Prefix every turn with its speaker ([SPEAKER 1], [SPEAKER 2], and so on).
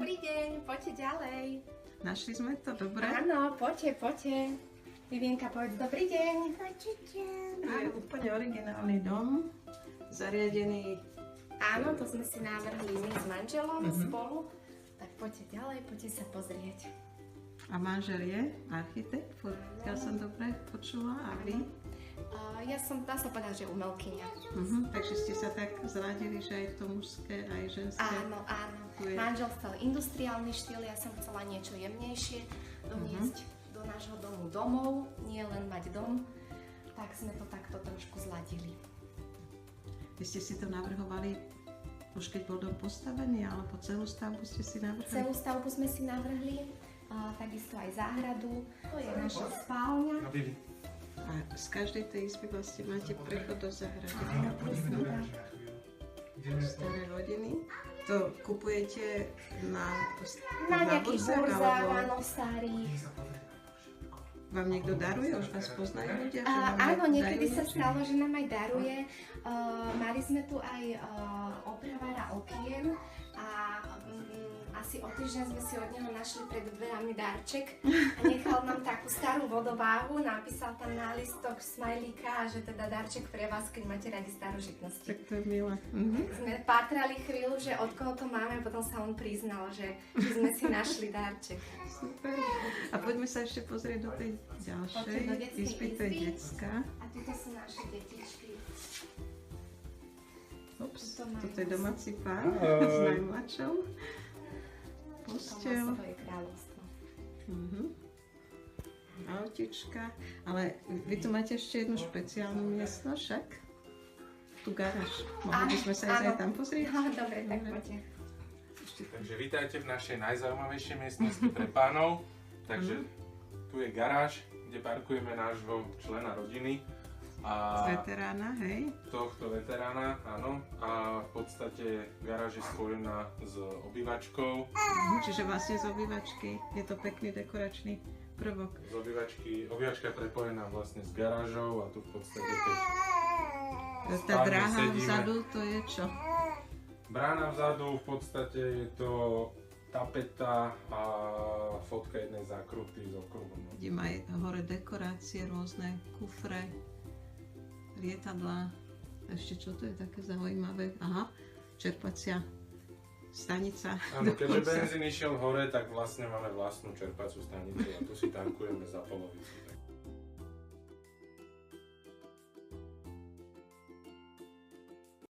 [SPEAKER 1] Dobrý deň, poďte ďalej.
[SPEAKER 2] Našli sme to, dobre?
[SPEAKER 1] Áno, poďte. Vivienka, povedz dobrý deň.
[SPEAKER 2] To je úplne originálny dom, zariadený.
[SPEAKER 1] Áno, to sme si navrhli my s manželom spolu. Tak poďte ďalej, poďte sa pozrieť.
[SPEAKER 2] A manžel je architekt, ja som dobre počula, a vy?
[SPEAKER 1] Ja som, dá sa povedať, že umelkyňa.
[SPEAKER 2] Takže ste sa tak zradili, že aj to mužské, aj ženské.
[SPEAKER 1] Áno. Manžel chcel industriálny štýl, ja som chcela niečo jemnejšie doniesť do nášho domu domov, nie len mať dom. Tak sme to takto trošku zladili.
[SPEAKER 2] Vy ste si to navrhovali už keď bol dom postavený, alebo celú stavbu ste si navrhli?
[SPEAKER 1] Celú stavbu sme si navrhli, takisto aj záhradu. To je naša spálňa.
[SPEAKER 2] A z každej tej izby vlastne máte prechod do záhrady. Staré rodiny. To kupujete na
[SPEAKER 1] nejakých burzách, áno, starých.
[SPEAKER 2] Vám niekto daruje? Už vás poznajú ľudia?
[SPEAKER 1] Áno, niekedy sa stalo, že nám aj daruje. Mali sme tu aj opravára okien a asi o týždeň sme si od neho našli pred dverami darček a nechal nám takú starú vodováhu, napísal tam na listok smajlíka, že teda darček pre vás, keď máte radi starožitnosti.
[SPEAKER 2] Tak to je milé.
[SPEAKER 1] Sme pátrali chvíľu, že od koho to máme, potom sa on priznal, že sme si našli darček.
[SPEAKER 2] Super. A poďme sa ešte pozrieť do tej ďalšej izby, to je detská.
[SPEAKER 1] A tuto sú naše detičky.
[SPEAKER 2] Ups, toto je domáci pár s najmladšou. Postel.
[SPEAKER 1] To je kráľovstvo.
[SPEAKER 2] Autička. Ale vy tu máte ešte jednu špeciálnu miestnosť, však? Tu garáž. Mohli by sme sa aj tam pozrieť?
[SPEAKER 1] Dobre, tak poďte.
[SPEAKER 3] Takže vítajte v našej najzaujímavejšej miestnosti pre pánov. Takže tu je garáž, kde parkujeme nášho člena rodiny.
[SPEAKER 2] Z veterána, hej?
[SPEAKER 3] Tohto veterána, áno. A v podstate garáž je spojená s obývačkou.
[SPEAKER 2] Čiže vlastne z obývačky je to pekný dekoračný prvok.
[SPEAKER 3] Z obývačka je prepojená vlastne s garážou a tu v podstate keď
[SPEAKER 2] tá dráha vzadu, to je čo?
[SPEAKER 3] Brána vzadu, v podstate je to tapeta a fotka jednej zákruty z okruhom.
[SPEAKER 2] Kde má hore dekorácie, rôzne kufre, lietadlá. Ešte čo to je také zaujímavé? Aha, čerpacia stanica.
[SPEAKER 3] Áno, keďže benzín išiel hore, tak vlastne máme vlastnú čerpaciu stanicu a tu si tankujeme za polovicu.